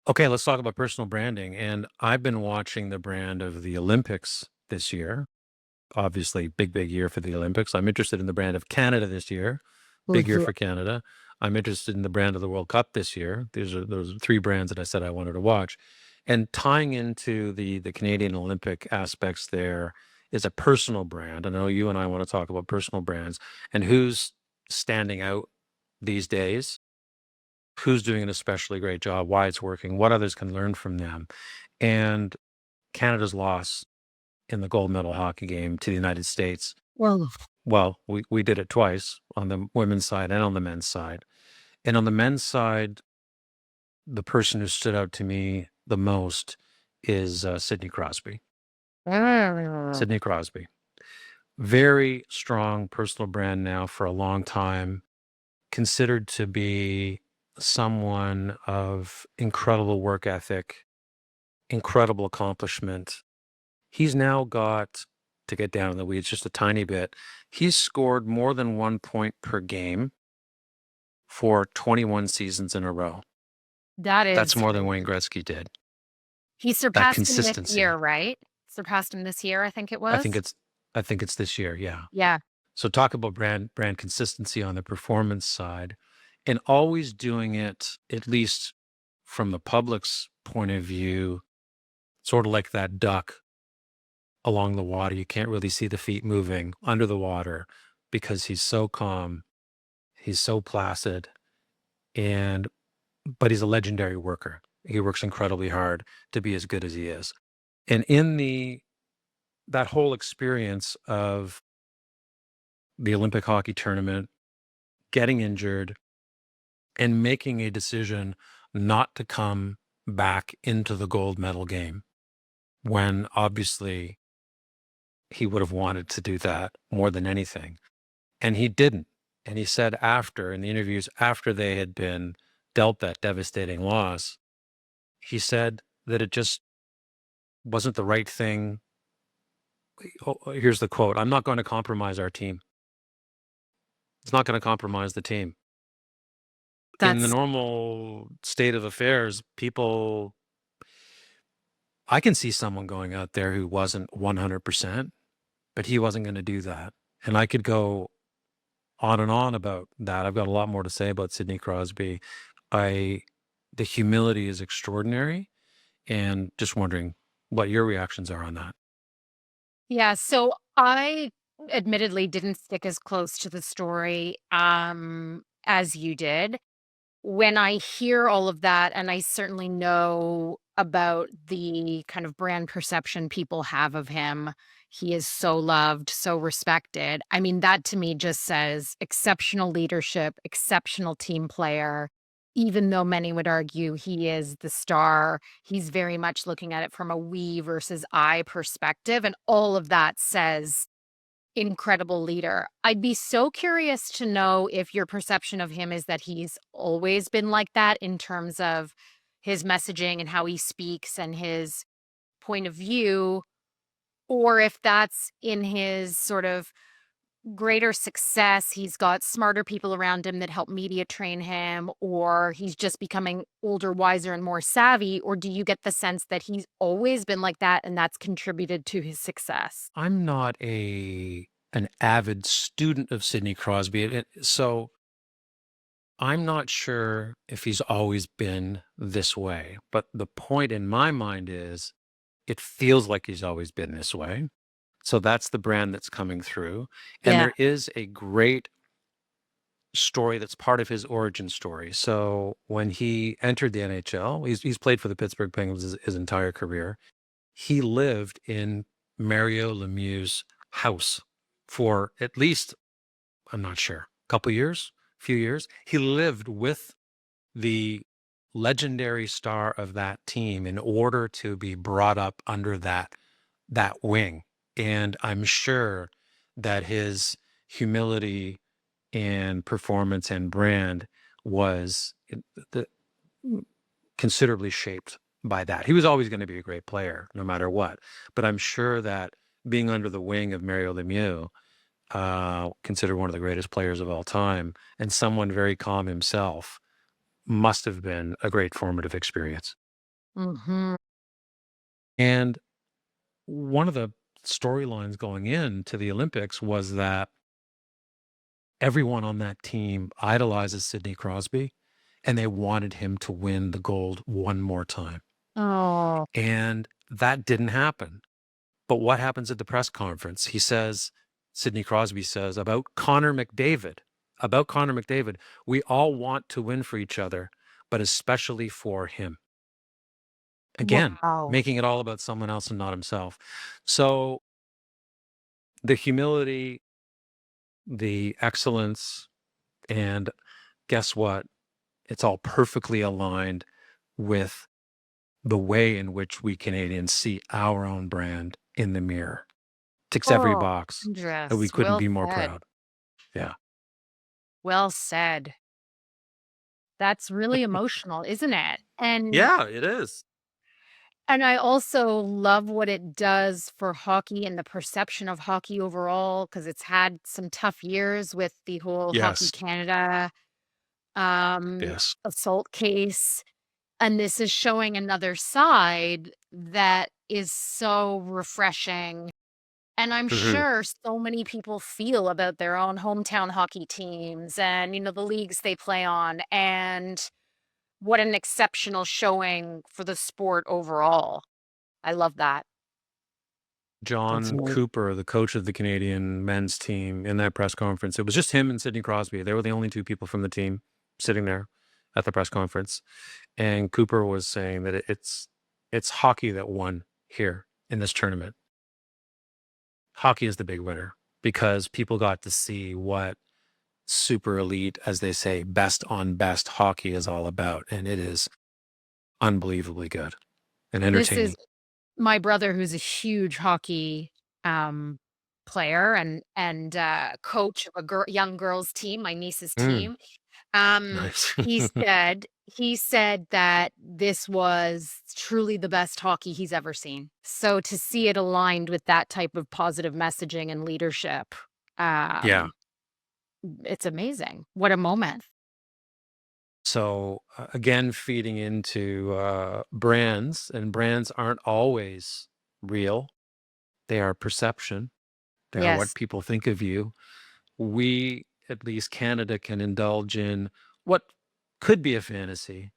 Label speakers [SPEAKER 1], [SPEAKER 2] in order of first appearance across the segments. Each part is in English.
[SPEAKER 1] Okay, let's talk about personal branding. And I've been watching the brand of the Olympics this year. Obviously, big year for the Olympics. I'm interested in the brand of Canada this year. Big year
[SPEAKER 2] Mhm.
[SPEAKER 1] for Canada. I'm interested in the brand of the World Cup this year. Those are three brands that I said I wanted to watch. And tying into the Canadian Olympic aspects there is a personal brand. I know you and I want to talk about personal brands and who's standing out these days, who's doing an especially great job, why it's working, what others can learn from them. And Canada's loss in the gold medal hockey game to the United States.
[SPEAKER 2] Well,
[SPEAKER 1] Well, we did it twice on the women's side and on the men's side. And on the men's side, the person who stood out to me the most is Sidney Crosby. Sidney Crosby. Very strong personal brand now for a long time, considered to be someone of incredible work ethic, incredible accomplishment. He's now got, to get down in the weeds just a tiny bit, he's scored more than 1 point per game for 21 seasons in a row.
[SPEAKER 2] that
[SPEAKER 1] That's
[SPEAKER 2] is
[SPEAKER 1] more than Wayne Gretzky did.
[SPEAKER 2] he
[SPEAKER 1] That
[SPEAKER 2] surpassed him this year,
[SPEAKER 1] consistency.
[SPEAKER 2] right? Surpassed him this year, I think it
[SPEAKER 1] I think
[SPEAKER 2] was?
[SPEAKER 1] it's I think it's this year, yeah.
[SPEAKER 2] Yeah.
[SPEAKER 1] So talk about brand consistency on the performance side and always doing it, at least from the public's point of view, sort of like that duck along the water. You can't really see the feet moving under the water because he's so calm, he's so placid, and but he's a legendary worker. He works incredibly hard to be as good as he is. And in the that whole experience of the Olympic hockey tournament, getting injured and making a decision not to come back into the gold medal game when obviously he would have wanted to do that more than anything. And he didn't. And he said after, in the interviews after they had been dealt that devastating loss, he said that it just wasn't the right thing. Here's the quote: "I'm not going to compromise our team. It's not going to compromise the team." In the
[SPEAKER 2] That's
[SPEAKER 1] normal state of affairs, people, I can see someone going out there who wasn't 100%, but he wasn't going to do that. And I could go on and on about that. I've got a lot more to say about Sidney Crosby. I The humility is extraordinary, and just wondering what your reactions are on that.
[SPEAKER 2] yeah, so I admittedly didn't stick as close to the story, as you did. When I hear all of that, and I certainly know about the kind of brand perception people have of him, he is so loved, so respected. I mean, that to me just says exceptional leadership, exceptional team player. Even though many would argue he is the star, he's very much looking at it from a we versus I perspective. And all of that says incredible leader. I'd be so curious to know if your perception of him is that he's always been like that in terms of his messaging and how he speaks and his point of view, or if that's in his sort of greater success. He's got smarter people around him that help media train him, or he's just becoming older, wiser, and more savvy. Or do you get the sense that he's always been like that and that's contributed to his success?
[SPEAKER 1] I'm not an avid student of Sidney Crosby, so I'm not sure if he's always been this way. But the point in my mind is, it feels like he's always been this way. So that's the brand that's coming through. And
[SPEAKER 2] Yeah.
[SPEAKER 1] there is a great story that's part of his origin story. So when he entered the NHL, he's played for the Pittsburgh Penguins his entire career. He lived in Mario Lemieux's house for at least, I'm not sure, a couple years, few years. He lived with the legendary star of that team in order to be brought up under that wing. And I'm sure that his humility and performance and brand was the, considerably shaped by that. He was always going to be a great player, no matter what. But I'm sure that being under the wing of Mario Lemieux, considered one of the greatest players of all time, and someone very calm himself, must have been a great formative experience.
[SPEAKER 2] Mhm.
[SPEAKER 1] And one of the storylines going into the Olympics was that everyone on that team idolizes Sidney Crosby, and they wanted him to win the gold one more time.
[SPEAKER 2] Oh.
[SPEAKER 1] And that didn't happen. But what happens at the press conference? He says, Sidney Crosby says about Connor McDavid, we all want to win for each other, but especially for him. Again,
[SPEAKER 2] Wow.
[SPEAKER 1] making it all about someone else and not himself. So the humility, the excellence, and guess what? It's all perfectly aligned with the way in which we Canadians see our own brand in the mirror. Ticks every
[SPEAKER 2] Oh,
[SPEAKER 1] box, and we
[SPEAKER 2] Andress,
[SPEAKER 1] couldn't
[SPEAKER 2] well
[SPEAKER 1] be more
[SPEAKER 2] said.
[SPEAKER 1] proud. Yeah.
[SPEAKER 2] Well said. That's really emotional, isn't it?
[SPEAKER 1] Yeah, it is.
[SPEAKER 2] And I also love what it does for hockey and the perception of hockey overall, because it's had some tough years with the whole Hockey
[SPEAKER 1] Yes.
[SPEAKER 2] Canada,
[SPEAKER 1] Yes.
[SPEAKER 2] assault case, and this is showing another side that is so refreshing, and I'm
[SPEAKER 1] Mhm.
[SPEAKER 2] sure so many people feel about their own hometown hockey teams and, the leagues they play on, and what an exceptional showing for the sport overall. I love that. That's
[SPEAKER 1] Jon
[SPEAKER 2] amazing.
[SPEAKER 1] Cooper, the coach of the Canadian men's team, in that press conference, it was just him and Sidney Crosby. They were the only 2 people from the team sitting there at the press conference, and Cooper was saying that it's hockey that won here in this tournament. Hockey is the big winner because people got to see what super elite, as they say, best on best hockey is all about, and it is unbelievably good and
[SPEAKER 2] This is
[SPEAKER 1] entertaining.
[SPEAKER 2] my brother who's a huge hockey, um, player and coach of a young girls team, my niece's
[SPEAKER 1] Mm,
[SPEAKER 2] team.
[SPEAKER 1] nice.
[SPEAKER 2] He said that this was truly the best hockey he's ever seen. So to see it aligned with that type of positive messaging and leadership,
[SPEAKER 1] Yeah.
[SPEAKER 2] um, it's amazing. What a moment.
[SPEAKER 1] So, again, feeding into, brands, and brands aren't always real. They are perception. They are what
[SPEAKER 2] Yes.
[SPEAKER 1] people think of you. We, at least Canada, can indulge in what could be a fantasy,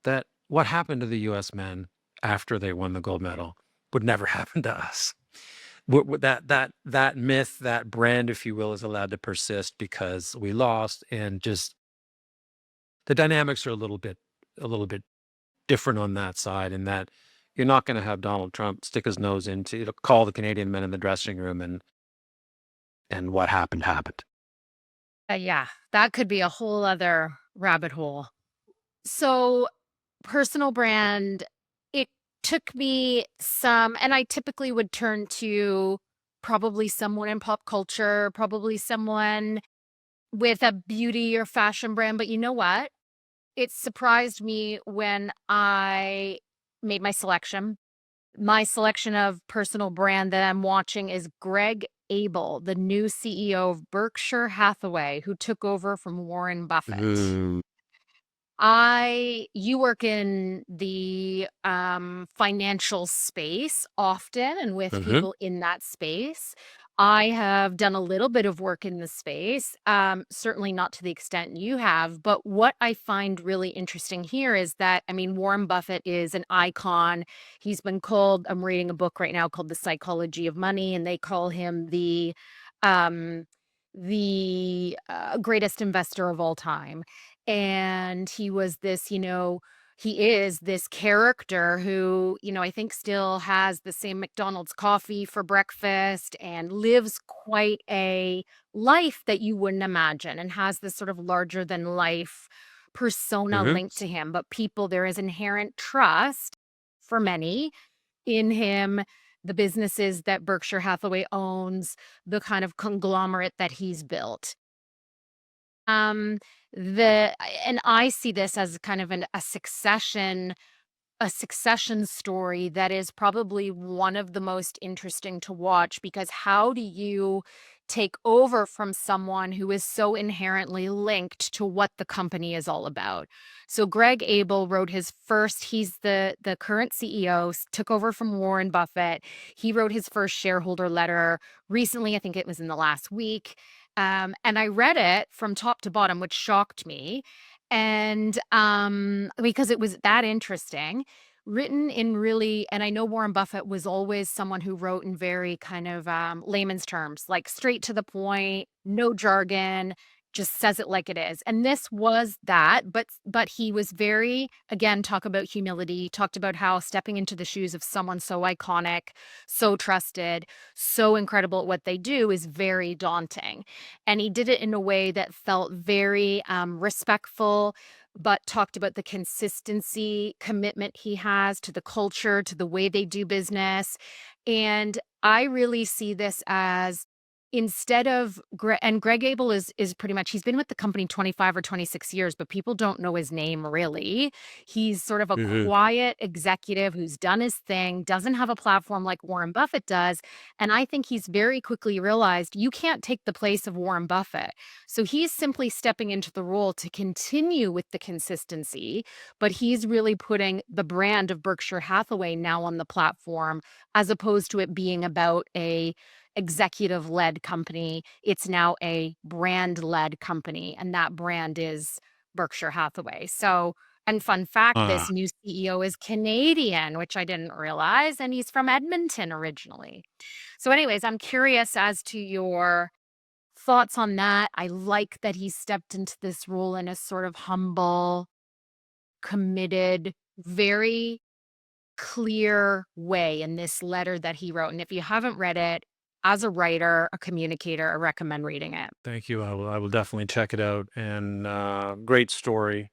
[SPEAKER 1] that what happened to the US men after they won the gold medal would never happen to us. That myth, that brand, if you will, is allowed to persist because we lost, and just the dynamics are a little bit different on that side, in that you're not gonna have Donald Trump stick his nose into to call the Canadian men in the dressing room, and what happened happened.
[SPEAKER 2] Yeah, that could be a whole other rabbit hole. So personal brand, it took me some and I typically would turn to probably someone in pop culture, probably someone with a beauty or fashion brand, but you know what? It surprised me when I made my selection. My selection of personal brand that I'm watching is Greg Abel, the new CEO of Berkshire Hathaway, who took over from Warren Buffett.
[SPEAKER 1] Mm,
[SPEAKER 2] You work in the, financial space often and with
[SPEAKER 1] mhm,
[SPEAKER 2] people in that space. I have done a little bit of work in the space, certainly not to the extent you have, but what I find really interesting here is that, I mean, Warren Buffett is an icon. He's been called I'm reading a book right now called The Psychology of Money, and they call him um, the greatest investor of all time. And he was this, he is this character who, I think still has the same McDonald's coffee for breakfast and lives quite a life that you wouldn't imagine and has this sort of larger than life persona
[SPEAKER 1] mhm,
[SPEAKER 2] linked to him. But there is inherent trust for many in him, the businesses that Berkshire Hathaway owns, the kind of conglomerate that he's built. Um, and I see this as kind of a succession story that is probably one of the most interesting to watch because how do you take over from someone who is so inherently linked to what the company is all about. So Greg Abel wrote his first he's the current CEO, took over from Warren Buffett. He wrote his first shareholder letter recently, I think it was in the last week. And I read it from top to bottom, which shocked me. And because it was that interesting, written in really, and I know Warren Buffett was always someone who wrote in very kind of layman's terms, like straight to the point, no jargon, just says it like it is. And this was that, but he was very, again, talk about humility, talked about how stepping into the shoes of someone so iconic, so trusted, so incredible at what they do is very daunting. And he did it in a way that felt very respectful, but talked about the consistency, commitment he has to the culture, to the way they do business. And I really see this as instead of and Greg Abel is pretty much he's been with the company 25 or 26 years, but people don't know his name really. He's sort of a
[SPEAKER 1] Mhm.
[SPEAKER 2] quiet executive who's done his thing, doesn't have a platform like Warren Buffett does. And I think he's very quickly realized you can't take the place of Warren Buffett. So he's simply stepping into the role to continue with the consistency, but he's really putting the brand of Berkshire Hathaway now on the platform as opposed to it being about a executive led company. It's now a brand led company, and that brand is Berkshire Hathaway. So, and fun fact,
[SPEAKER 1] Ah,
[SPEAKER 2] this new CEO is Canadian, which I didn't realize, and he's from Edmonton originally. So, anyways, I'm curious as to your thoughts on that. I like that he stepped into this role in a sort of humble, committed, very clear way in this letter that he wrote. And if you haven't read it, as a writer, a communicator, I recommend reading it.
[SPEAKER 1] thank you. I will definitely check it out. And great story.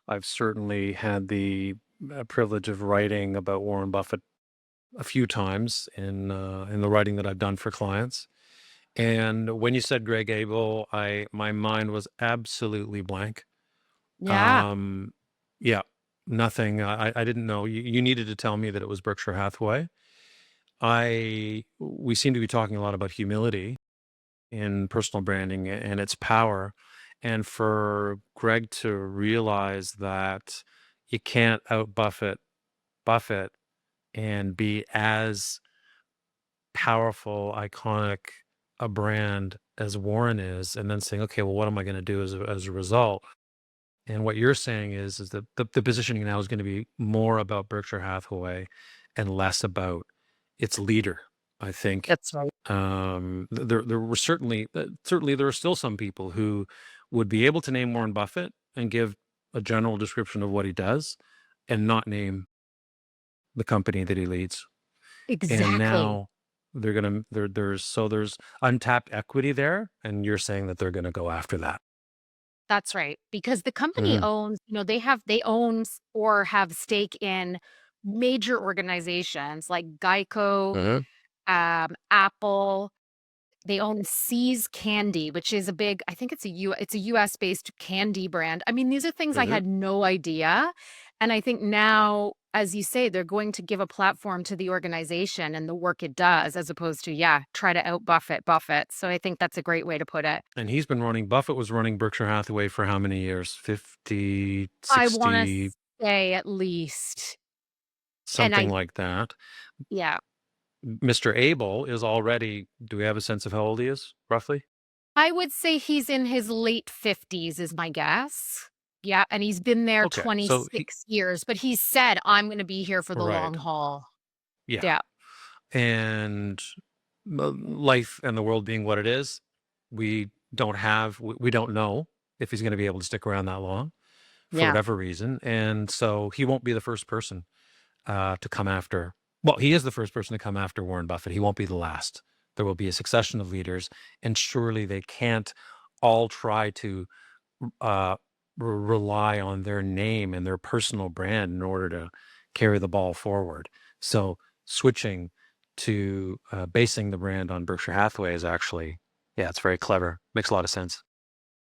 [SPEAKER 1] I've certainly had the privilege of writing about Warren Buffett a few times in the writing that I've done for clients. And when you said Greg Abel, I my mind was absolutely blank.
[SPEAKER 2] Yeah,
[SPEAKER 1] Um, yeah, nothing. I didn't know. You needed to tell me that it was Berkshire Hathaway. We seem to be talking a lot about humility in personal branding and its power, and for Greg to realize that you can't out Buffett and be as powerful, iconic a brand as Warren is, and then saying, okay, well, what am I going to do as a result? And what you're saying is that the positioning now is going to be more about Berkshire Hathaway and less about its leader. I think
[SPEAKER 2] that's right.
[SPEAKER 1] there were certainly there are still some people who would be able to name Warren Buffett and give a general description of what he does, and not name the company that he leads. And
[SPEAKER 2] Exactly.
[SPEAKER 1] now there's untapped equity there, and you're saying that they're going to go after that.
[SPEAKER 2] That's right. Because the company
[SPEAKER 1] Hmm.
[SPEAKER 2] owns, they own or have stake in major organizations like Geico,
[SPEAKER 1] Hmm.
[SPEAKER 2] Apple. They own See's Candy, which is a big I think it's a US-based candy brand. I mean, these are things I
[SPEAKER 1] Hmm.
[SPEAKER 2] had no idea, and I think now, as you say, they're going to give a platform to the organization and the work it does as opposed to, yeah, try to out Buffett. So I think that's a great way to put it.
[SPEAKER 1] And Buffett was running Berkshire Hathaway for how many years? 50,
[SPEAKER 2] I wanna
[SPEAKER 1] 60,
[SPEAKER 2] say at least, and
[SPEAKER 1] something
[SPEAKER 2] I
[SPEAKER 1] like that.
[SPEAKER 2] yeah.
[SPEAKER 1] Mr. Abel is already, do we have a sense of how old he is, roughly?
[SPEAKER 2] I would say he's in his late 50s is my guess. Yeah, and he's been there
[SPEAKER 1] Okay. So he,
[SPEAKER 2] 26 years, but he said, "I'm gonna be here for the long
[SPEAKER 1] right.
[SPEAKER 2] haul."
[SPEAKER 1] Yeah.
[SPEAKER 2] Yeah,
[SPEAKER 1] And life and the world being what it is, we don't know if he's going to be able to stick around that long for
[SPEAKER 2] yeah,
[SPEAKER 1] whatever reason. And so he won't be the first person to come after. Well, he is the first person to come after Warren Buffett. He won't be the last. There will be a succession of leaders, and surely they can't all try to uh, rely on their name and their personal brand in order to carry the ball forward. So switching to basing the brand on Berkshire Hathaway is actually, yeah, it's very clever. Makes a lot of sense.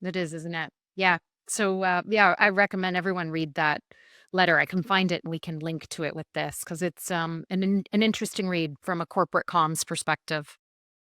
[SPEAKER 2] it is, isn't it? Yeah. So, yeah, I recommend everyone read that letter. I can find it and we can link to it with this because it's an interesting read from a corporate comms perspective.